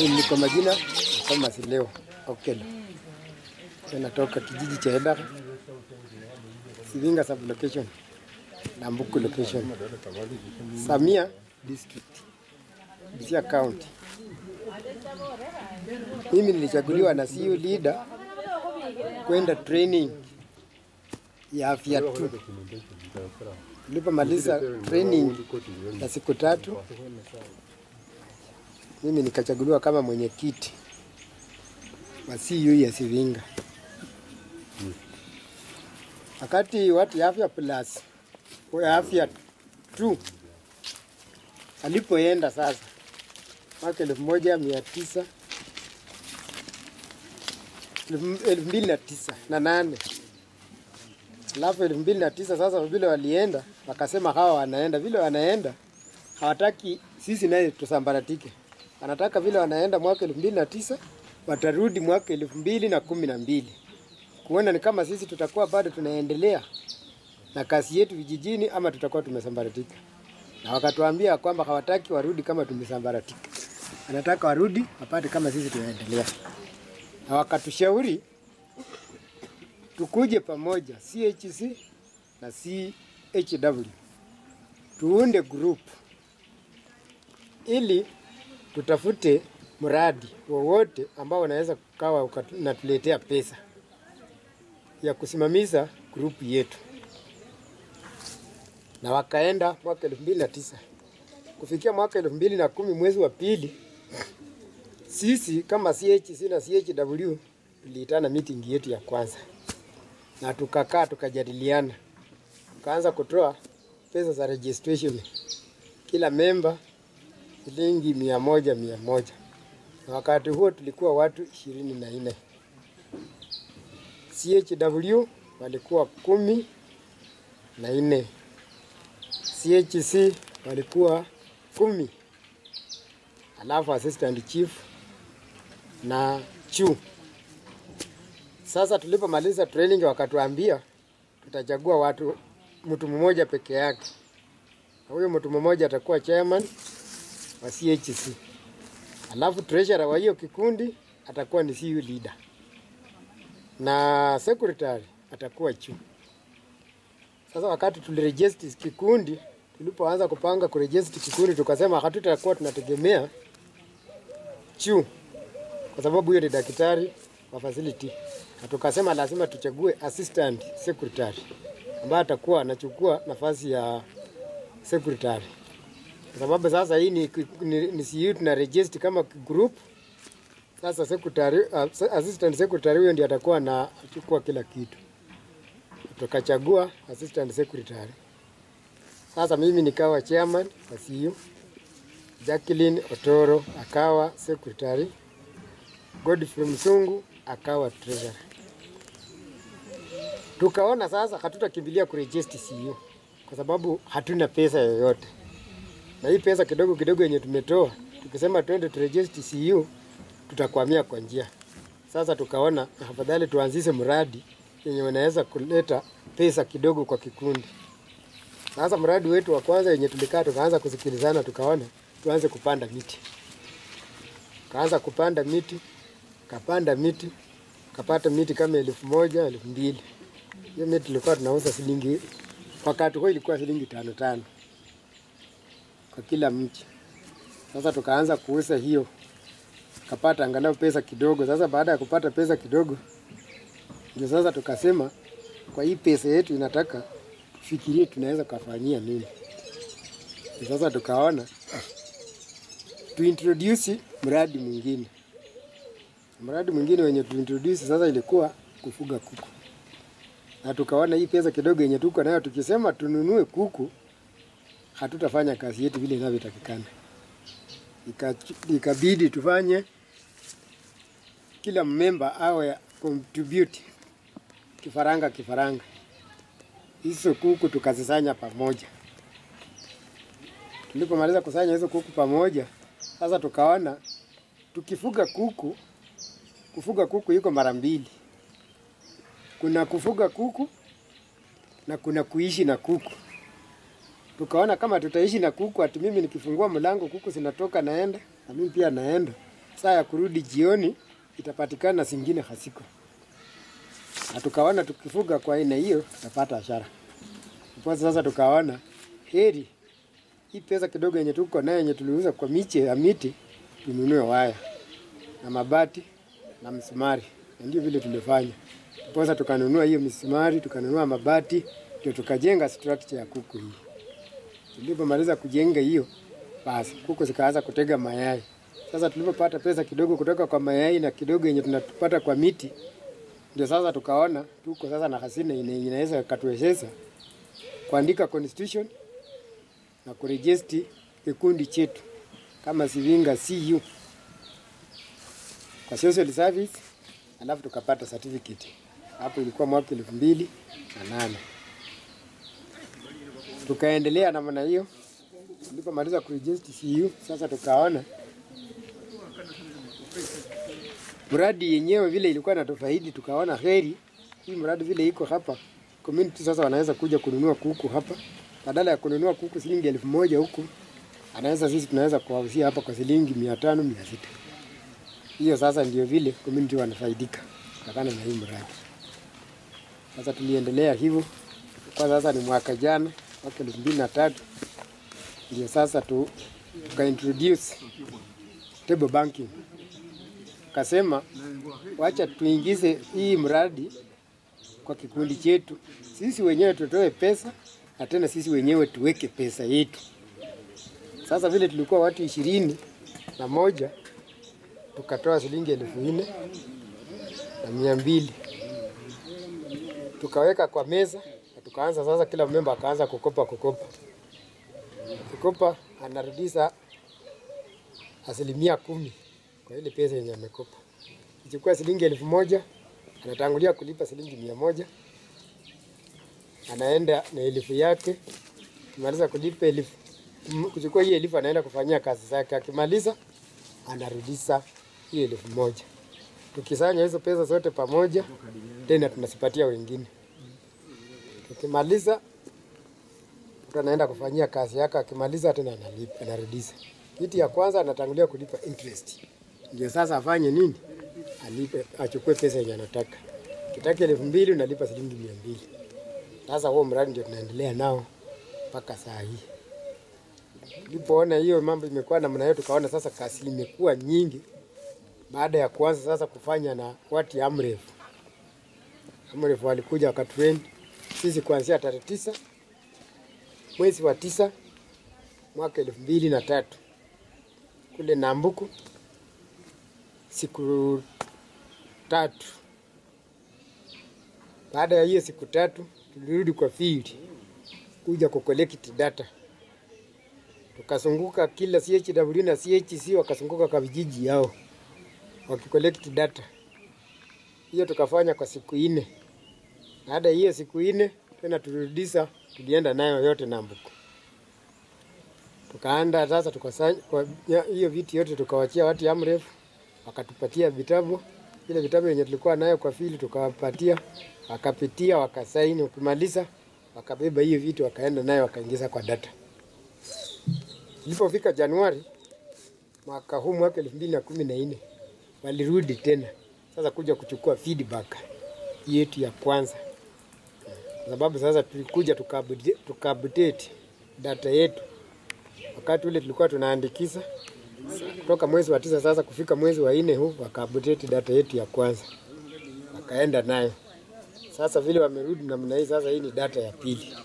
Mimi kwa majina kama Sileo Okelo. Natoka kijiji cha Edara, Sivinga sub location, Nambuku location, Samia district, Busia county. Mimi nilichaguliwa na CU leader kwenda training ya afya tu. Nilipomaliza training ya siku 3, mimi nikachaguliwa kama mwenyekiti wa CU ya Sivinga. Wakati watu ya afya plus ya afya tu alipoenda sasa mwaka 2009 na 8. Alafu 2009 sasa vile walienda wakasema hawa wanaenda vile wanaenda hawataki sisi naye tusambaratike. Wanataka vile wanaenda mwaka 2009 watarudi mwaka 2012. Kuona ni kama sisi tutakuwa bado tunaendelea na kazi yetu vijijini ama tutakuwa tumesambaratika. Na wakatuambia kwamba hawataki warudi kama tumesambaratika. Wanataka warudi wapate kama sisi tunaendelea. Na wakatushauri tukuje pamoja CHC na CHW. Tuunde group ili tutafute mradi wowote ambao unaweza kukawa unatuletea pesa ya kusimamisha group yetu. Na wakaenda mwaka 2009. Kufikia mwaka 2010 mwezi wa pili, sisi kama CHC na CHW tuliitana meeting yetu ya kwanza. Na tukakaa tukajadiliana. Tukaanza kutoa pesa za registration. Kila member shilingi 100. Na wakati huo tulikuwa watu 24. CHW walikuwa 14. CHC walikuwa 10. Alafu assistant chief na chu. Sasa tulipomaliza training wakatuambia tutachagua mtu mmoja peke yake. Na huyo mtu mmoja atakuwa chairman wa CHC. Alafu treasurer wa hiyo kikundi atakuwa ni CU leader. Na secretary atakuwa chu. Sasa wakati tuliregister kikundi, tulipoanza kupanga kuregister kikundi tukasema hatutakuwa tunategemea chu. Kwa sababu hiyo ni daktari wa facility. Na tukasema lazima tuchague assistant secretary ambaye atakuwa anachukua nafasi ya secretary. Kwa sababu sasa hii ni CU tuna register kama group. Sasa secretary assistant secretary huyo ndiye atakuwa anachukua kila kitu. Tukachagua assistant secretary. Sasa mimi nikawa chairman wa CU. Jacqueline Otoro akawa secretary. Godfrey Msungu akawa treasurer. Tukaona sasa hatutakimbilia kuregister CU kwa sababu hatuna pesa yoyote. Na hii pesa kidogo yenye tumetoa, tukisema twende turegister CU tutakwamia kwa njia. Sasa tukaona afadhali tuanzishe mradi yenye unaweza kuleta pesa kidogo kwa kikundi. Sasa mradi wetu wa kwanza yenye tulikaa tukaanza kusikilizana tukaona tuanze kupanda miti. Kaanza kupanda miti, kapanda miti, kapata miti kama 1000, 2000. Hiyo miti tulikuwa tunauza shilingi, wakati huo ilikuwa shilingi 5 kwa kila mti. Sasa tukaanza kuuza hiyo, kapata angalau pesa kidogo. Sasa baada ya kupata pesa kidogo, ndio sasa tukasema kwa hii pesa yetu inataka tufikirie tunaweza kufanyia nini. Sasa tukaona tuintroduce mradi mwingine. Mradi mwingine wenye tuintroduce sasa ilikuwa kufuga kuku. Na tukaona hii pesa kidogo yenye tuko nayo tukisema tununue kuku hatutafanya kazi yetu vile inavyotakikana. Ikabidi tufanye kila member awe contribute kifaranga. Hizo kuku tukazisanya pamoja. Tulipomaliza kusanya hizo kuku pamoja, sasa tukaona tukifuga kuku, kufuga kuku iko mara mbili. Kuna kufuga kuku na kuna kuishi na kuku. Tukaona kama tutaishi na kuku, ati mimi nikifungua mlango kuku zinatoka naenda, na mimi pia naenda. saa ya kurudi jioni itapatikana zingine hasiko. Na tukaona tukifuga kwa aina hiyo tutapata hasara. Kwa sasa tukaona heri hii pesa kidogo yenye tuko nayo yenye tuliuza kwa miche ya miti tununue waya na mabati na msumari. Na ndio vile tulifanya. Sasa tukanunua hiyo misumari, tukanunua mabati, ndio tukajenga structure ya kuku hii. Tulipomaliza kujenga hiyo, basi kuku zikaanza kutega mayai. Sasa tulipopata pesa kidogo kutoka kwa mayai na kidogo yenye tunapata kwa miti, ndio sasa tukaona tuko sasa na hazina inaweza katuwezesha kuandika constitution na kuregister kikundi chetu kama Sivinga CU kwa social service, alafu tukapata certificate. Hapo ilikuwa mwaka 2008. Tukaendelea na maana hiyo. Tulipomaliza kuregister CU, sasa tukaona mradi yenyewe vile ilikuwa inatufaidi, tukaona heri hii mradi vile iko hapa community sasa wanaweza kuja kununua kuku hapa, badala ya kununua kuku shilingi 1000 huku, anaweza sisi tunaweza kuwauzia hapa kwa shilingi 500 600. Hiyo sasa ndio vile community wanafaidika kutokana na hii mradi. Sasa tuliendelea hivyo kwa sasa ni mwaka jana mwaka 2003 ndio sasa tuka-introduce table banking. Kasema wacha tuingize hii mradi kwa kikundi chetu. Sisi wenyewe tutoe pesa na tena sisi wenyewe tuweke pesa yetu. Sasa vile tulikuwa watu 21 tukatoa shilingi 4,200 tukaweka kwa meza na tukaanza sasa kila member akaanza kukopa. Kukopa anarudisha 10% kwa ile pesa yenye amekopa. Ichukua shilingi 1000 anatangulia kulipa shilingi 100. Anaenda na 1000 yake. Kimaliza kulipa 1000. Kuchukua hiyo 1000 anaenda kufanyia kazi zake. Akimaliza anarudisha hiyo 1000. Tukisanya hizo pesa zote pamoja tena tunasipatia wengine. Tukimaliza anaenda kufanyia kazi yake, akimaliza tena analipa, anarudisha. Kitu ya kwanza anatangulia kulipa interest. Ndio sasa afanye nini? Alipe, achukue pesa yenye anataka. Kitaki 2000 unalipa shilingi 200. Sasa huo mradi ndio tunaendelea nao mpaka saa hii. Tulipoona hiyo mambo imekuwa namna hiyo, tukaona sasa kasi imekuwa nyingi. Baada ya kuanza sasa kufanya na watu ya AMREF. AMREF walikuja wakatrain sisi kuanzia tarehe 9 mwezi wa 9 mwaka 2003 kule Nambuku siku 3. Baada ya hiyo siku 3 tulirudi kwa field kuja kucollect data. Tukazunguka kila CHW na CHC wakazunguka kwa vijiji yao wakicollect data. Hiyo tukafanya kwa siku 4. Baada hiyo siku 4 tena tulirudisha, tulienda nayo yote Nambuku. Tukaanda sasa tukasanya kwa hiyo vitu yote tukawachia watu ya AMREF wakatupatia vitabu. Ile vitabu yenye tulikuwa nayo kwa fili tukawapatia, wakapitia, wakasaini, ukimaliza wakabeba hiyo vitu wakaenda nayo wakaingiza kwa data. Ilipofika Januari mwaka huu mwaka 2014 walirudi tena sasa kuja kuchukua feedback yetu ya kwanza. Kwa sababu sasa tulikuja tuka-update data yetu. Wakati ule tulikuwa tunaandikisha kutoka mwezi wa 9 sasa kufika mwezi wa 4 huu waka-update data yetu ya kwanza. Wakaenda nayo. Sasa vile wamerudi namna hii sasa hii ni data ya pili.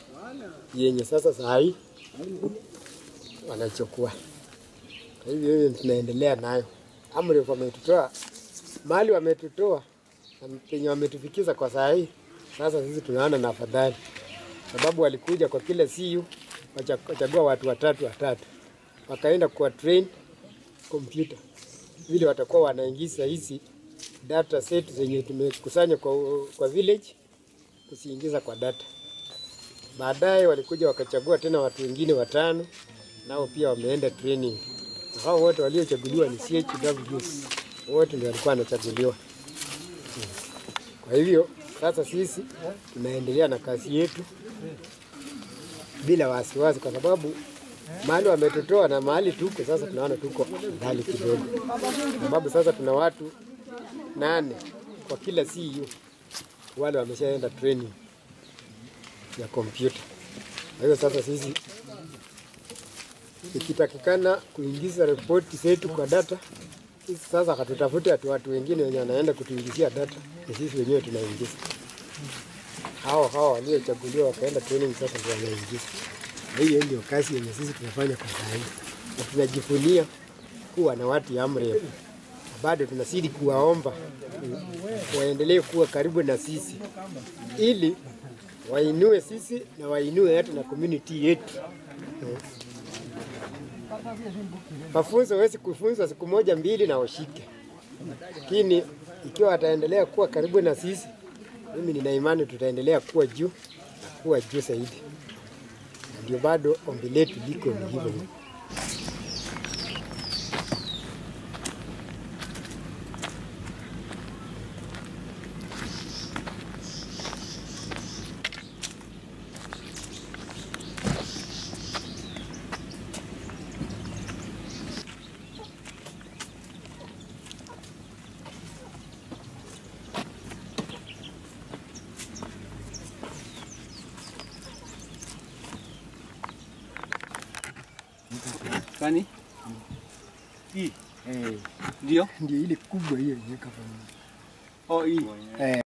Yenye sasa saa hii wanachukua. Kwa hivyo tunaendelea nayo. AMREF wametutoa mali, wametutoa na penye wametufikisha kwa saa hii. Sasa sisi tunaona na afadhali. Sababu walikuja kwa kila CU wachagua watu watatu. Wakaenda kwa train computer. Vile watakuwa wanaingiza hizi data set zenye tumekusanya kwa village kusiingiza kwa data. Baadaye walikuja wakachagua tena watu wengine 5 nao pia wameenda training. Hao wote waliochaguliwa ni CHWs. Wote ndio walikuwa wanachaguliwa. Kwa hivyo sasa sisi tunaendelea na kazi yetu bila wasiwasi, kwa sababu mahali wametutoa na mahali tuko sasa, tunaona tuko mbali kidogo, sababu sasa tuna watu 8 kwa kila CU wale wameshaenda training ya kompyuta. Kwa hiyo sasa sisi ikitakikana kuingiza ripoti zetu kwa data, sisi sasa hatutafute watu wengine wenye wanaenda kutuingizia data, na sisi wenyewe tunaingiza. Hao waliochaguliwa wakaenda training sasa ndio wanaingiza. Hiyo ndio kazi yenye sisi tunafanya kwa sasa. Na tunajivunia kuwa na watu ya AMREF. Bado tunazidi kuwaomba waendelee kuwa karibu na sisi ili wainue sisi na wainue hata na community yetu. Mafunzo wezi kufunza siku moja mbili na washike. Lakini ikiwa wataendelea kuwa karibu na sisi, mimi nina imani tutaendelea kuwa juu zaidi. Ndio bado ombi letu liko ni hivyo. Kani? Hii. Ndio? Ndio ile kubwa hiyo yenyewe kama. Oh, hii.